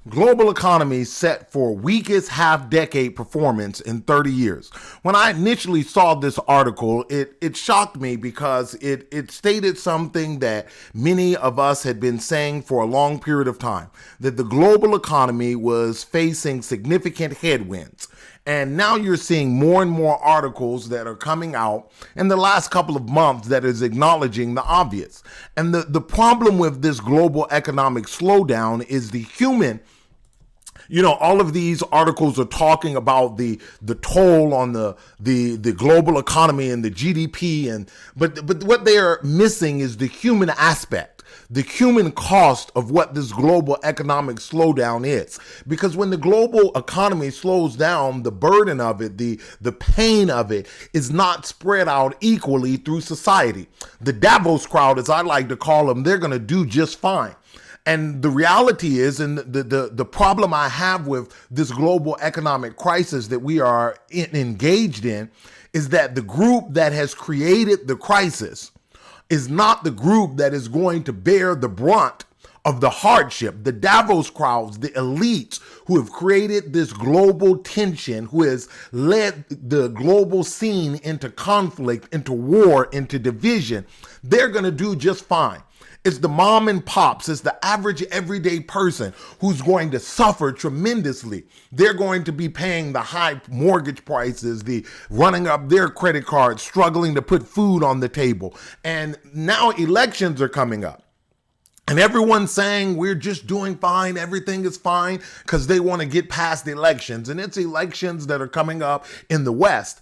Global economy set for weakest half-decade performance in 30 years. When I initially saw this article, it shocked me because it stated something that many of us had been saying for a long period of time, that the global economy was facing significant headwinds. And now you're seeing more and more articles that are coming out in the last couple of months that is acknowledging the obvious. And the problem with this global economic slowdown is the human. All of these articles are talking about the toll on the global economy and the GDP, but what they are missing is the human aspect, the human cost of what this global economic slowdown is. Because when the global economy slows down, the burden of it, the pain of it is not spread out equally through society. The Davos crowd, as I like to call them, they're going to do just fine. And the reality is, and the problem I have with this global economic crisis that we are engaged in, is that the group that has created the crisis is not the group that is going to bear the brunt of the hardship. The Davos crowds, the elites who have created this global tension, who has led the global scene into conflict, into war, into division, they're going to do just fine. It's the mom and pops, it's the average everyday person who's going to suffer tremendously. They're going to be paying the high mortgage prices, the running up their credit cards, struggling to put food on the table. And now elections are coming up. And everyone's saying we're just doing fine, everything is fine, because they want to get past the elections. And it's elections that are coming up in the West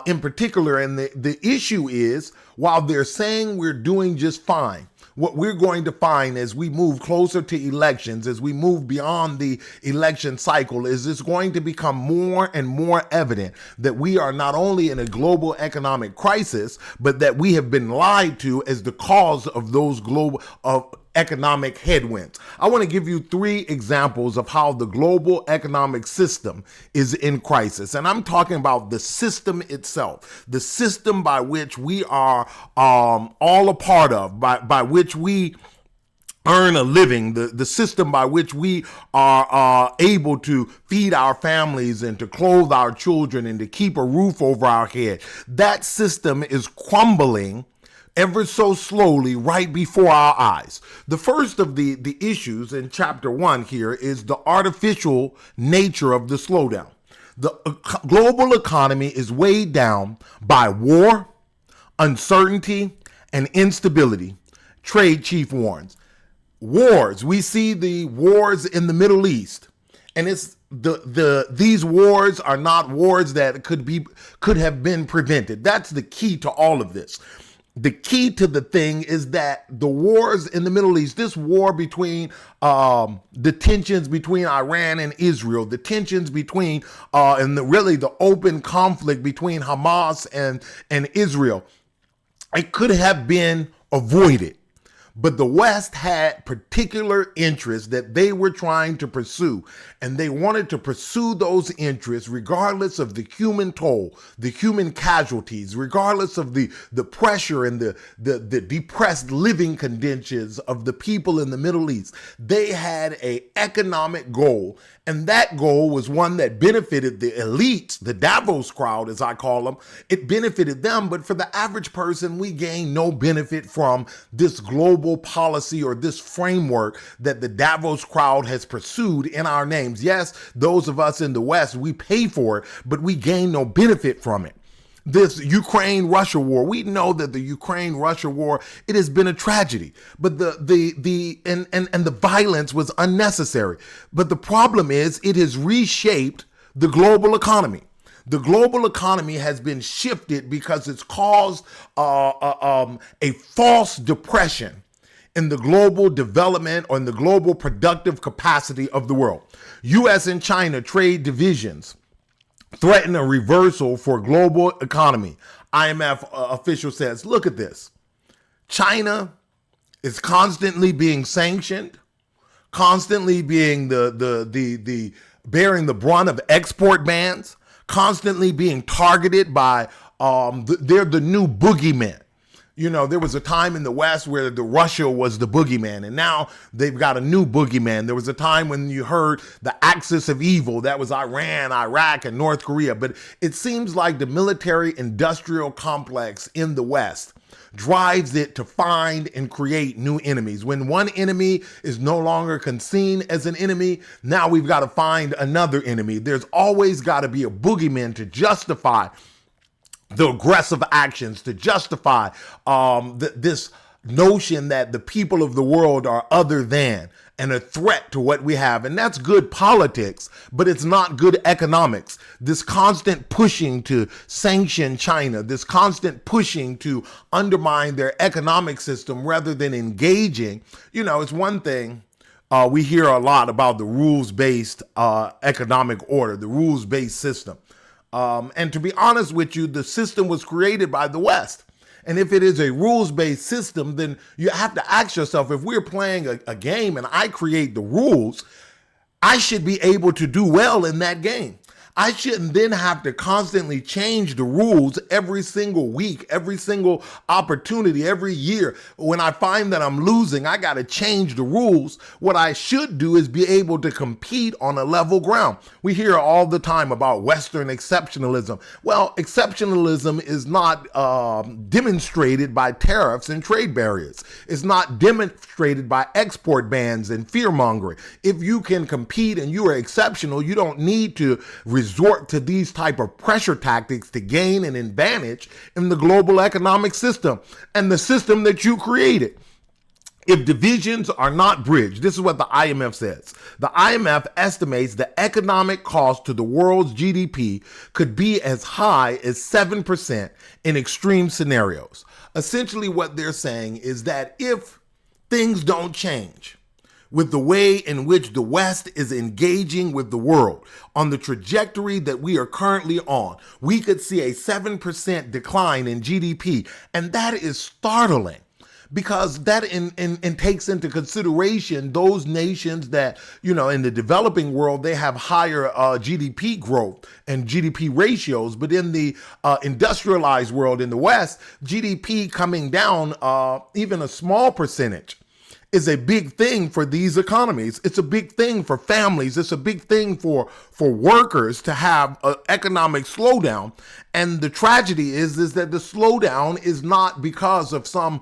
in particular. And the issue is, while they're saying we're doing just fine, what we're going to find as we move closer to elections, as we move beyond the election cycle, is it's going to become more and more evident that we are not only in a global economic crisis, but that we have been lied to as the cause of those global economic headwinds. I want to give you 3 examples of how the global economic system is in crisis. And I'm talking about the system itself, the system by which we are all a part of, by which we earn a living, the system by which we are able to feed our families and to clothe our children and to keep a roof over our head. That system is crumbling ever so slowly right before our eyes. The first of the issues in chapter 1 here is the artificial nature of the slowdown. The global economy is weighed down by war, uncertainty, and instability. Trade chief warns. Wars. We see the wars in the Middle East, and it's these wars are not wars that could have been prevented. That's the key to all of this. The key to the thing is that the wars in the Middle East, this war between the tensions between Iran and Israel, the tensions between really the open conflict between Hamas and Israel, it could have been avoided. But the West had particular interests that they were trying to pursue, and they wanted to pursue those interests regardless of the human toll, the human casualties, regardless of the pressure and the depressed living conditions of the people in the Middle East. They had an economic goal, and that goal was one that benefited the elites, the Davos crowd, as I call them. It benefited them, but for the average person, we gain no benefit from this global policy or this framework that the Davos crowd has pursued in our names. Yes, those of us in the West, we pay for it, but we gain no benefit from it. This Ukraine-Russia war, we know that the Ukraine-Russia war, it has been a tragedy, but the violence was unnecessary. But the problem is it has reshaped the global economy. The global economy has been shifted because it's caused a false depression in the global development or in the global productive capacity of the world. U.S. and China trade divisions threaten a reversal for global economy. IMF official says, look at this. China is constantly being sanctioned, constantly being the bearing the brunt of export bans, constantly being targeted by they're the new boogeymen. There was a time in the West where the Russia was the boogeyman, and now they've got a new boogeyman. There was a time when you heard the axis of evil. That was Iran, Iraq, and North Korea. But it seems like the military-industrial complex in the West drives it to find and create new enemies. When one enemy is no longer seen as an enemy, now we've got to find another enemy. There's always got to be a boogeyman to justify the aggressive actions, to justify this notion that the people of the world are other than and a threat to what we have. And that's good politics, but it's not good economics. This constant pushing to sanction China, this constant pushing to undermine their economic system rather than engaging, it's one thing. We hear a lot about the rules-based economic order, the rules-based system. And to be honest with you, the system was created by the West. And if it is a rules-based system, then you have to ask yourself, if we're playing a game and I create the rules, I should be able to do well in that game. I shouldn't then have to constantly change the rules every single week, every single opportunity, every year. When I find that I'm losing, I got to change the rules. What I should do is be able to compete on a level ground. We hear all the time about Western exceptionalism. Well, exceptionalism is not demonstrated by tariffs and trade barriers. It's not demonstrated by export bans and fear mongering. If you can compete and you are exceptional, you don't need to resort to these type of pressure tactics to gain an advantage in the global economic system and the system that you created. If divisions are not bridged, this is what the IMF says. The IMF estimates the economic cost to the world's GDP could be as high as 7% in extreme scenarios. Essentially what they're saying is that if things don't change with the way in which the West is engaging with the world on the trajectory that we are currently on, we could see a 7% decline in GDP. And that is startling, because that takes into consideration those nations that, in the developing world, they have higher GDP growth and GDP ratios. But in the industrialized world in the West, GDP coming down even a small percentage is a big thing for these economies. It's a big thing for families. It's a big thing for workers to have an economic slowdown. And the tragedy is that the slowdown is not because of some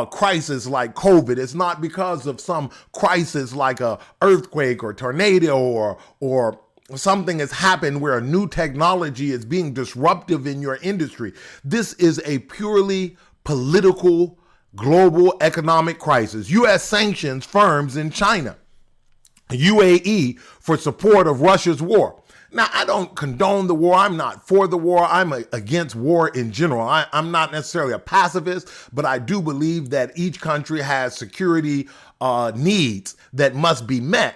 crisis like COVID. It's not because of some crisis like a earthquake or tornado or something has happened where a new technology is being disruptive in your industry. This is a purely political global economic crisis. U.S. sanctions firms in China, UAE, for support of Russia's war. Now, I don't condone the war. I'm not for the war. I'm against war in general. I'm not necessarily a pacifist, but I do believe that each country has security needs that must be met.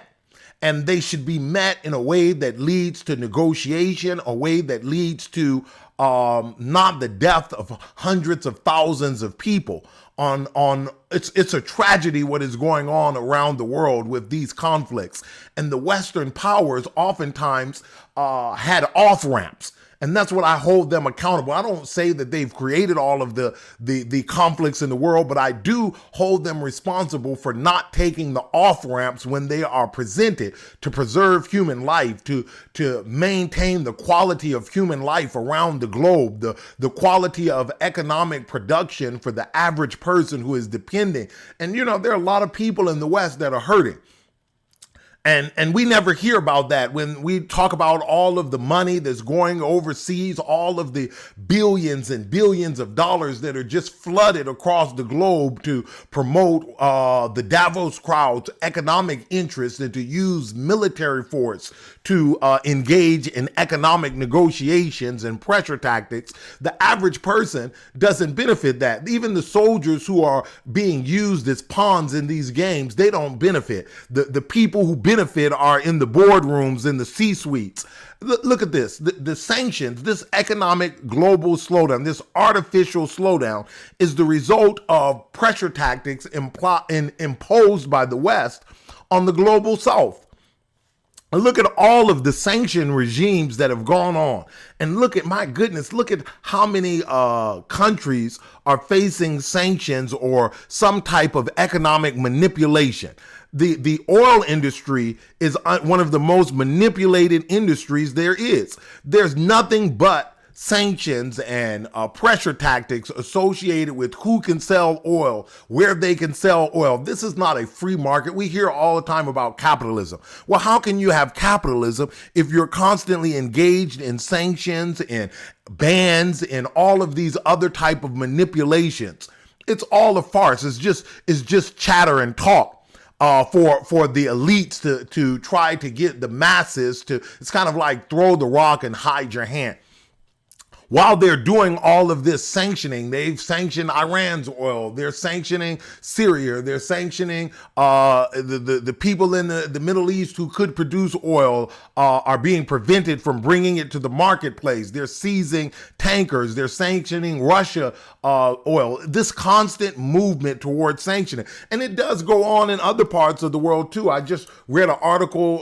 And they should be met in a way that leads to negotiation, a way that leads to not the death of hundreds of thousands of people. It's a tragedy what is going on around the world with these conflicts. And the Western powers oftentimes had off-ramps. And that's what I hold them accountable. I don't say that they've created all of the conflicts in the world, but I do hold them responsible for not taking the off-ramps when they are presented to preserve human life, to maintain the quality of human life around the globe, the quality of economic production for the average person who is depending. And, there are a lot of people in the West that are hurting. And we never hear about that when we talk about all of the money that's going overseas, all of the billions and billions of dollars that are just flooded across the globe to promote the Davos crowd's economic interests and to use military force to engage in economic negotiations and pressure tactics. The average person doesn't benefit that. Even the soldiers who are being used as pawns in these games, they don't benefit. The people who benefit are in the boardrooms, in the C-suites. Look at this. The sanctions, this economic global slowdown, this artificial slowdown is the result of pressure tactics imposed by the West on the global South. Look at all of the sanction regimes that have gone on. And look at, my goodness, look at how many countries are facing sanctions or some type of economic manipulation. The oil industry is one of the most manipulated industries there is. There's nothing but sanctions and pressure tactics associated with who can sell oil, where they can sell oil. This is not a free market. We hear all the time about capitalism. Well, how can you have capitalism if you're constantly engaged in sanctions and bans and all of these other type of manipulations? It's all a farce. It's just chatter and talk. For the elites to try to get the masses to, it's kind of like throw the rock and hide your hand. While they're doing all of this sanctioning, they've sanctioned Iran's oil. They're sanctioning Syria. They're sanctioning the people in the Middle East who could produce oil are being prevented from bringing it to the marketplace. They're seizing tankers. They're sanctioning Russia oil. This constant movement towards sanctioning. And it does go on in other parts of the world too. I just read an article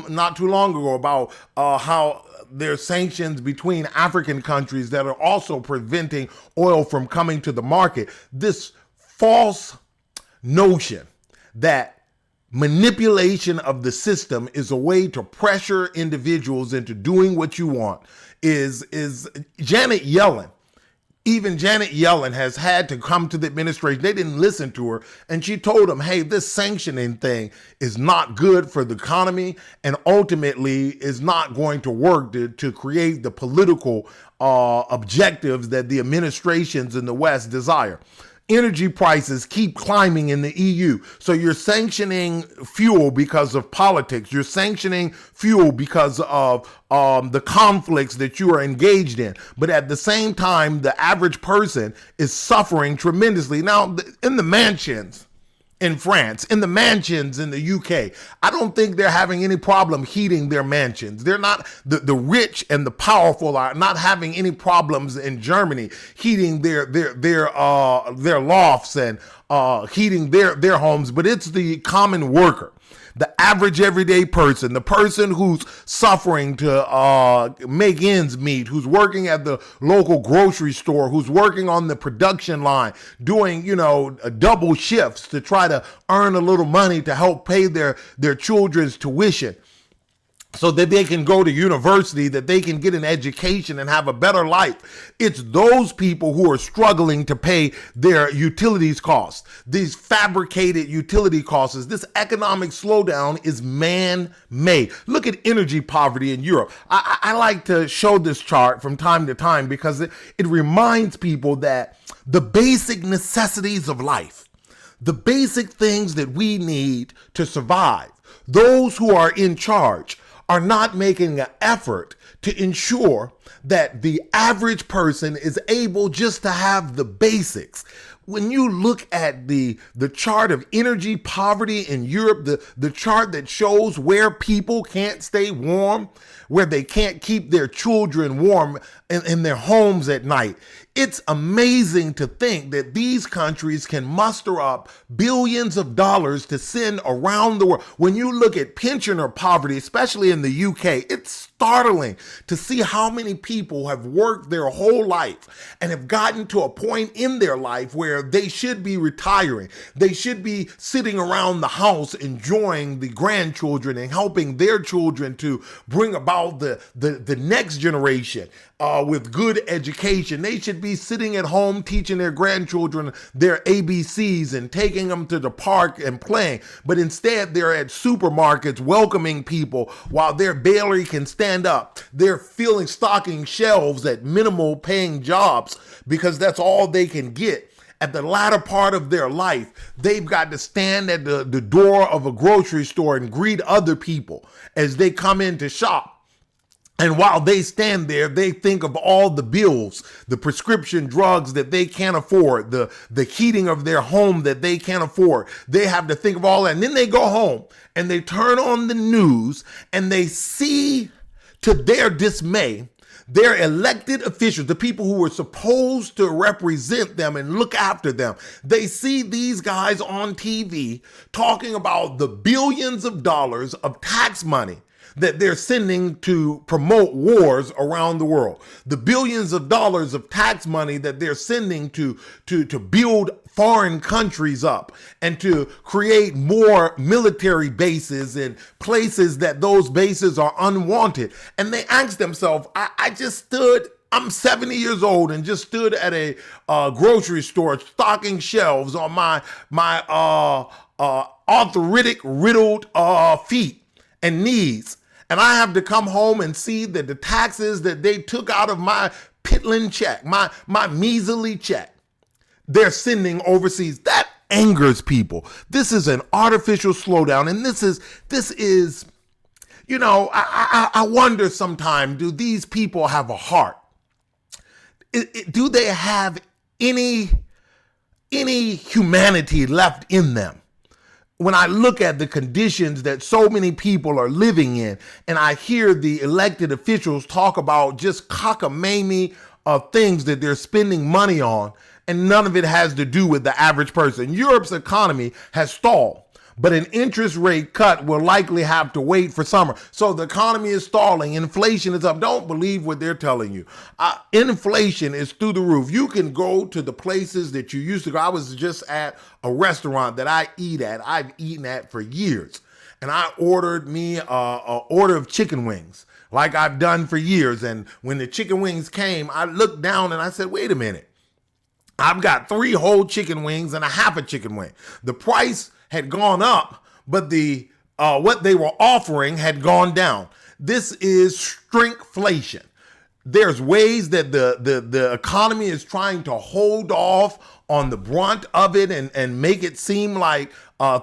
not too long ago about how there's sanctions between African countries that are also preventing oil from coming to the market. This false notion that manipulation of the system is a way to pressure individuals into doing what you want is Janet Yellen. Even Janet Yellen has had to come to the administration. They didn't listen to her. And she told them, hey, this sanctioning thing is not good for the economy and ultimately is not going to work to create the political objectives that the administrations in the West desire. Energy prices keep climbing in the EU. So you're sanctioning fuel because of politics. You're sanctioning fuel because of the conflicts that you are engaged in. But at the same time, the average person is suffering tremendously. Now, in the mansions in France, in the mansions in the UK, I don't think they're having any problem heating their mansions. They're not, the rich and the powerful are not having any problems in Germany heating their lofts and heating their homes, but it's the common worker. The average everyday person, the person who's suffering to make ends meet, who's working at the local grocery store, who's working on the production line, doing, double shifts to try to earn a little money to help pay their children's tuition, so that they can go to university, that they can get an education and have a better life. It's those people who are struggling to pay their utilities costs, these fabricated utility costs. This economic slowdown is man-made. Look at energy poverty in Europe. I like to show this chart from time to time because it reminds people that the basic necessities of life, the basic things that we need to survive, those who are in charge are not making an effort to ensure that the average person is able just to have the basics. When you look at the chart of energy poverty in Europe, the chart that shows where people can't stay warm, where they can't keep their children warm in their homes at night, it's amazing to think that these countries can muster up billions of dollars to send around the world. When you look at pensioner poverty, especially in the UK, it's startling to see how many people have worked their whole life and have gotten to a point in their life where they should be retiring. They should be sitting around the house enjoying the grandchildren and helping their children to bring about the next generation with good education. They should be sitting at home teaching their grandchildren their ABCs and taking them to the park and playing. But instead, they're at supermarkets welcoming people while they barely can stand up. They're stocking shelves at minimal paying jobs because that's all they can get. At the latter part of their life, they've got to stand at the door of a grocery store and greet other people as they come in to shop. And while they stand there, they think of all the bills, the prescription drugs that they can't afford, the heating of their home that they can't afford. They have to think of all that. And then they go home and they turn on the news and they see, to their dismay, their elected officials, the people who were supposed to represent them and look after them. They see these guys on TV talking about the billions of dollars of tax money that they're sending to promote wars around the world. The billions of dollars of tax money that they're sending to build foreign countries up and to create more military bases in places that those bases are unwanted. And they ask themselves, I'm 70 years old and just stood at a grocery store stocking shelves on my arthritic riddled feet and knees. And I have to come home and see that the taxes that they took out of my piddling check, my measly check, they're sending overseas. That angers people. This is an artificial slowdown. And this is, you know, I wonder sometimes, do these people have a heart? Do they have any humanity left in them? When I look at the conditions that so many people are living in, and I hear the elected officials talk about just cockamamie of things that they're spending money on, and none of it has to do with the average person. Europe's economy has stalled, but an interest rate cut will likely have to wait for summer. So the economy is stalling. Inflation is up. Don't believe what they're telling you. Inflation is through the roof. You can go to the places that you used to go. I was just at a restaurant that I eat at. I've eaten at for years. And I ordered me a order of chicken wings like I've done for years. And when the chicken wings came, I looked down and I said, wait a minute. I've got 3 whole chicken wings and a half a chicken wing. The price had gone up, but the what they were offering had gone down. This is shrinkflation. There's ways that the economy is trying to hold off on the brunt of it and make it seem like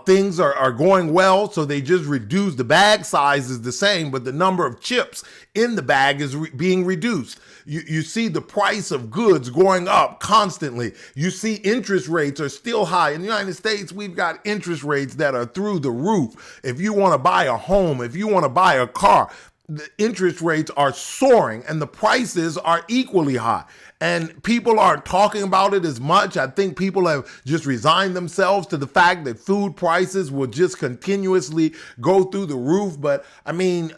things are going well. So they just reduce the bag size is the same, but the number of chips in the bag is being reduced. You see the price of goods going up constantly. You see interest rates are still high. In the United States, we've got interest rates that are through the roof. If you want to buy a home, if you want to buy a car, the interest rates are soaring and the prices are equally high. And people aren't talking about it as much. I think people have just resigned themselves to the fact that food prices will just continuously go through the roof. But I mean,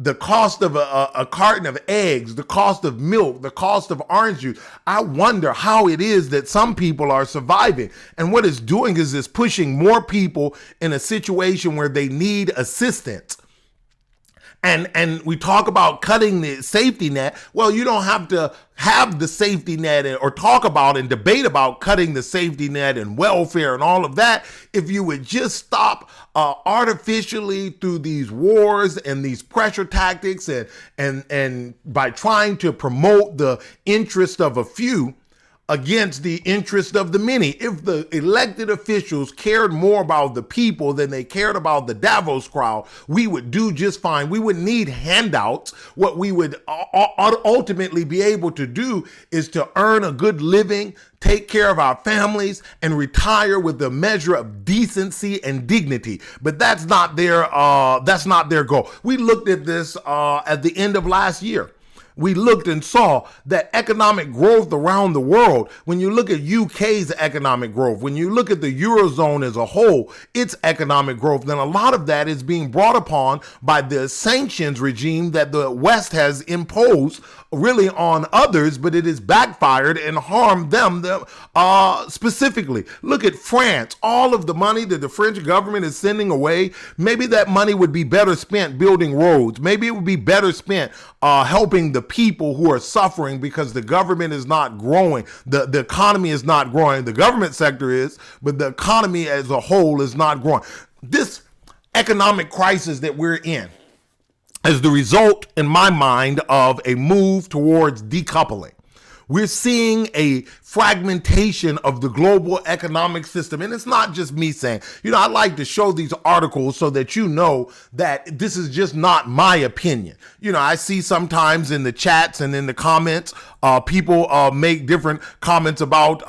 the cost of a carton of eggs, the cost of milk, the cost of orange juice. I wonder how it is that some people are surviving. And what it's doing is it's pushing more people in a situation where they need assistance. And we talk about cutting the safety net. Well, you don't have to have the safety net or talk about and debate about cutting the safety net and welfare and all of that if you would just stop artificially through these wars and these pressure tactics and by trying to promote the interest of a few against the interest of the many. If the elected officials cared more about the people than they cared about the Davos crowd, we would do just fine. We wouldn't need handouts. What we would ultimately be able to do is to earn a good living, take care of our families, and retire with a measure of decency and dignity. But that's not their goal. We looked at this at the end of last year. We looked and saw that economic growth around the world, when you look at UK's economic growth, when you look at the Eurozone as a whole, its economic growth, then a lot of that is being brought upon by the sanctions regime that the West has imposed really on others, but it has backfired and harmed them specifically. Look at France. All of the money that the French government is sending away, maybe that money would be better spent building roads. Maybe it would be better spent helping the people who are suffering because the government is not growing. The economy is not growing. The government sector is, but the economy as a whole is not growing. This economic crisis that we're in is the result, in my mind, of a move towards decoupling. We're seeing a fragmentation of the global economic system. And it's not just me saying, I like to show these articles so that you know that this is just not my opinion. I see sometimes in the chats and in the comments, people make different comments about,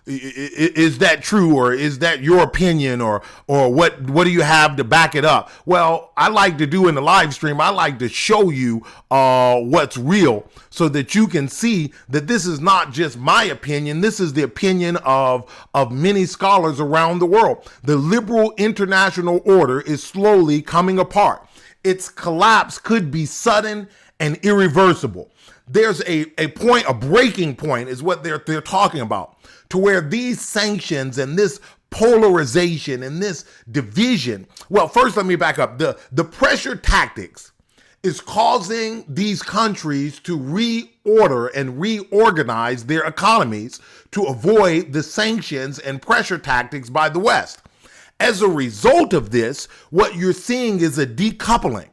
is that true, or is that your opinion, or what do you have to back it up? Well, I like to do in the live stream, I like to show you what's real so that you can see that this is not just my opinion, this is the opinion of many scholars around the world, the liberal international order is slowly coming apart. Its collapse could be sudden and irreversible. There's a point, a breaking point is what they're talking about, to where these sanctions and this polarization and this division. Well, first, let me back up. The pressure tactics is causing these countries to reorder and reorganize their economies to avoid the sanctions and pressure tactics by the West. As a result of this, what you're seeing is a decoupling,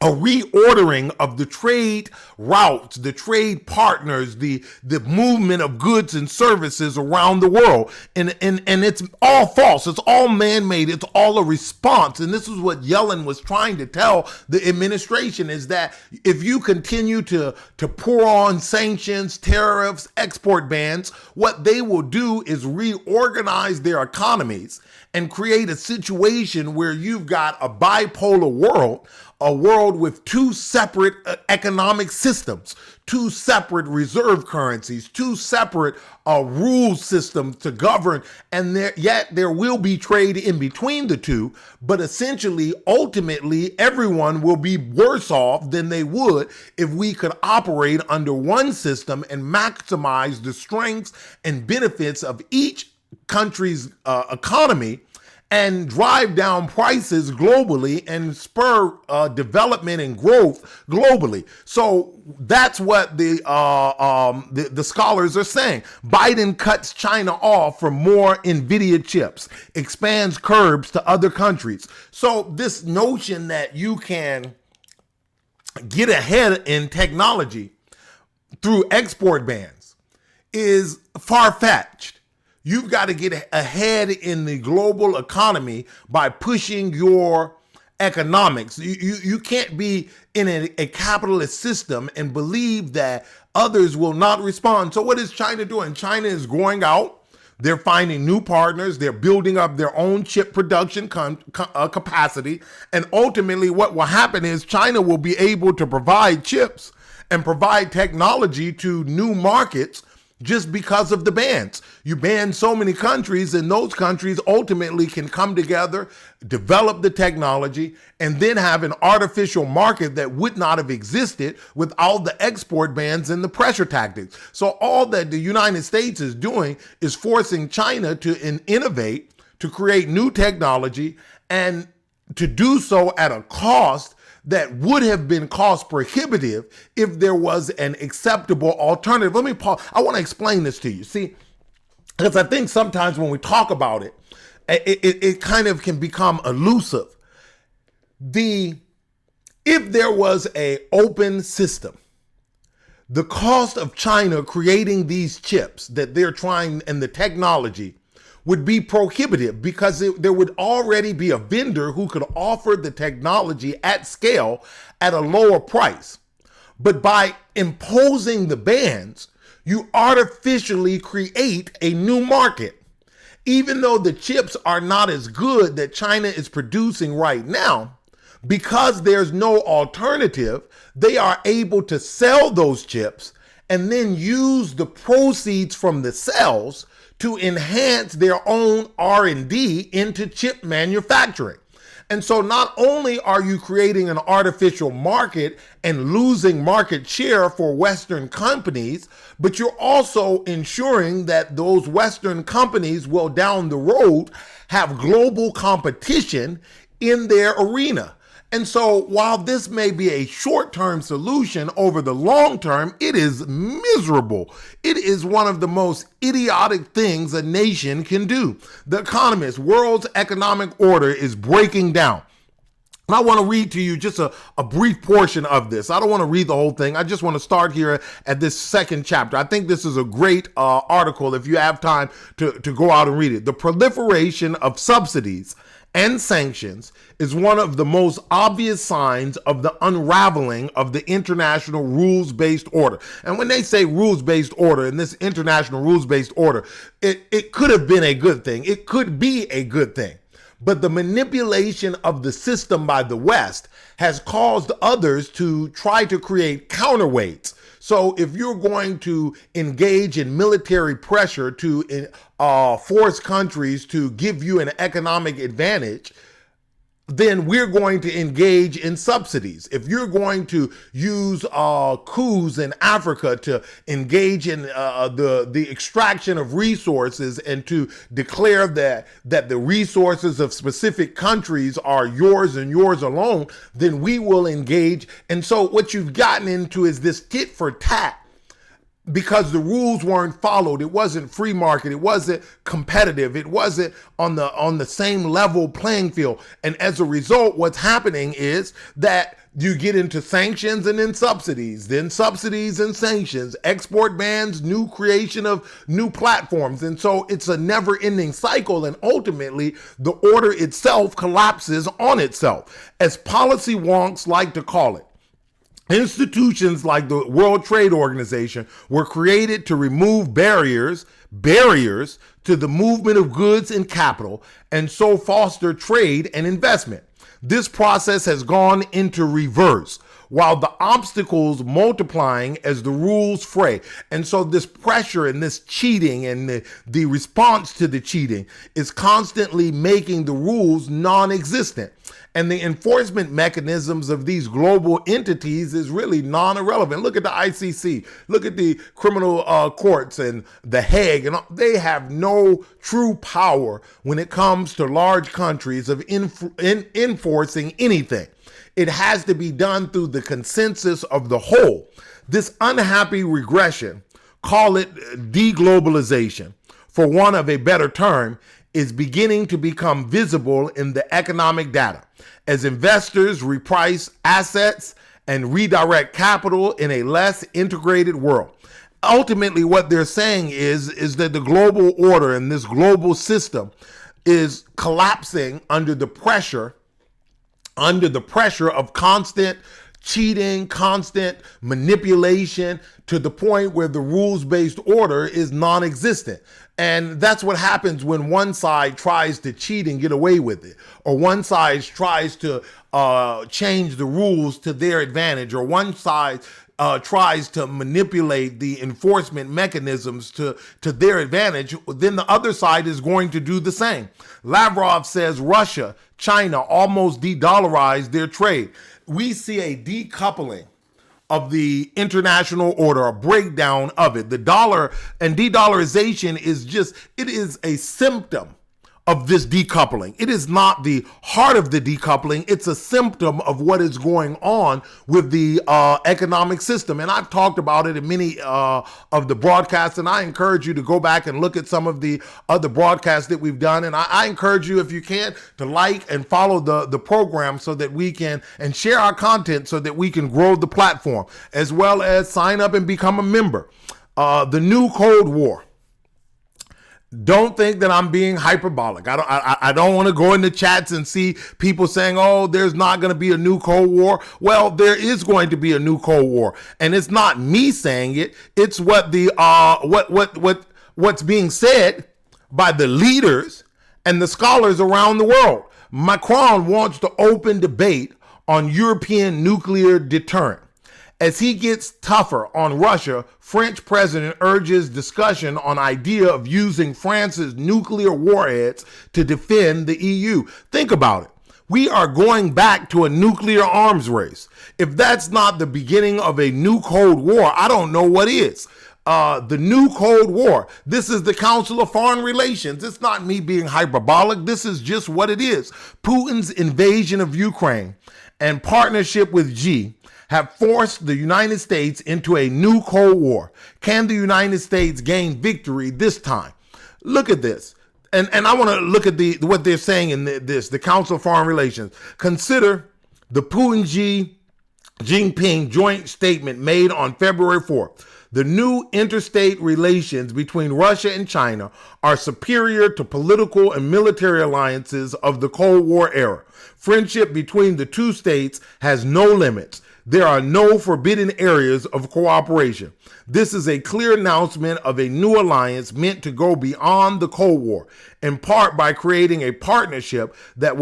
a reordering of the trade routes, the trade partners, the movement of goods and services around the world. And it's all false. It's all man-made. It's all a response. And this is what Yellen was trying to tell the administration, is that if you continue to pour on sanctions, tariffs, export bans, what they will do is reorganize their economies and create a situation where you've got a bipolar world, a world with two separate economic systems, two separate reserve currencies, two separate rule systems to govern, and yet there will be trade in between the two, but essentially, ultimately, everyone will be worse off than they would if we could operate under one system and maximize the strengths and benefits of each country's economy and drive down prices globally and spur development and growth globally. So that's what the scholars are saying. Biden cuts China off from more NVIDIA chips, expands curbs to other countries. So this notion that you can get ahead in technology through export bans is far-fetched. You've got to get ahead in the global economy by pushing your economics. You can't be in a capitalist system and believe that others will not respond. So what is China doing? China is going out. They're finding new partners. They're building up their own chip production capacity. And ultimately what will happen is China will be able to provide chips and provide technology to new markets just because of the bans. You ban so many countries, and those countries ultimately can come together, develop the technology, and then have an artificial market that would not have existed without the export bans and the pressure tactics. So all that the United States is doing is forcing China to innovate, to create new technology, and to do so at a cost that would have been cost prohibitive if there was an acceptable alternative. Let me pause. I want to explain this to you. See, because I think sometimes when we talk about it, it kind of can become elusive. If there was an open system, the cost of China creating these chips that they're trying and the technology would be prohibitive, because there would already be a vendor who could offer the technology at scale at a lower price. But by imposing the bans, you artificially create a new market. Even though the chips are not as good that China is producing right now, because there's no alternative, they are able to sell those chips and then use the proceeds from the sales to enhance their own R&D into chip manufacturing. And so not only are you creating an artificial market and losing market share for Western companies, but you're also ensuring that those Western companies will down the road have global competition in their arena. And so while this may be a short-term solution, over the long term, it is miserable. It is one of the most idiotic things a nation can do. The Economist, world's economic order is breaking down. And I want to read to you just a brief portion of this. I don't want to read the whole thing. I just want to start here at this second chapter. I think this is a great article if you have time to go out and read it. The proliferation of subsidies and sanctions is one of the most obvious signs of the unraveling of the international rules-based order. And when they say rules-based order, and this international rules-based order, it could have been a good thing. It could be a good thing. But the manipulation of the system by the West has caused others to try to create counterweights. So if you're going to engage in military pressure to force countries to give you an economic advantage, then we're going to engage in subsidies. If you're going to use coups in Africa to engage in the extraction of resources and to declare that the resources of specific countries are yours and yours alone, then we will engage. And so what you've gotten into is this tit for tat, because the rules weren't followed. It wasn't free market. It wasn't competitive. It wasn't on the same level playing field. And as a result, what's happening is that you get into sanctions and then subsidies and sanctions, export bans, new creation of new platforms. And so it's a never ending cycle. And ultimately, the order itself collapses on itself, as policy wonks like to call it. Institutions like the World Trade Organization were created to remove barriers to the movement of goods and capital, and so foster trade and investment. This process has gone into reverse, while the obstacles multiplying as the rules fray. And so this pressure and this cheating and the response to the cheating is constantly making the rules non-existent. And the enforcement mechanisms of these global entities is really non-irrelevant. Look at the ICC. Look at the criminal courts and the Hague. And they have no true power when it comes to large countries of enforcing anything. It has to be done through the consensus of the whole. This unhappy regression, call it deglobalization, for want of a better term, is beginning to become visible in the economic data as investors reprice assets and redirect capital in a less integrated world. Ultimately, what they're saying is that the global order and this global system is collapsing under the pressure of constant cheating, constant manipulation, to the point where the rules-based order is non-existent. And that's what happens when one side tries to cheat and get away with it, or one side tries to change the rules to their advantage, or one side tries to manipulate the enforcement mechanisms to their advantage. Then the other side is going to do the same. Lavrov says Russia, China almost de-dollarized their trade. We see a decoupling of the international order, a breakdown of it. The dollar and de-dollarization it is a symptom of this decoupling. It is not the heart of the decoupling. It's a symptom of what is going on with the economic system. And I've talked about it in many of the broadcasts, and I encourage you to go back and look at some of the other broadcasts that we've done. And I encourage you, if you can, to like and follow the program so that we can, and share our content so that we can grow the platform, as well as sign up and become a member. The new Cold War. Don't think that I'm being hyperbolic. I don't want to go into chats and see people saying, "Oh, there's not going to be a new Cold War." Well, there is going to be a new Cold War, and it's not me saying it. It's what the what's being said by the leaders and the scholars around the world. Macron wants to open debate on European nuclear deterrent. As he gets tougher on Russia, French president urges discussion on idea of using France's nuclear warheads to defend the EU. Think about it. We are going back to a nuclear arms race. If that's not the beginning of a new Cold War, I don't know what is. The new Cold War. This is the Council of Foreign Relations. It's not me being hyperbolic. This is just what it is. Putin's invasion of Ukraine and partnership with G have forced the United States into a new Cold War. Can the United States gain victory this time? Look at this. And I want to look at what they're saying in the Council of Foreign Relations. Consider the Putin-Xi Jinping joint statement made on February 4th. The new interstate relations between Russia and China are superior to political and military alliances of the Cold War era. Friendship between the two states has no limits. There are no forbidden areas of cooperation. This is a clear announcement of a new alliance meant to go beyond the Cold War, in part by creating a partnership that will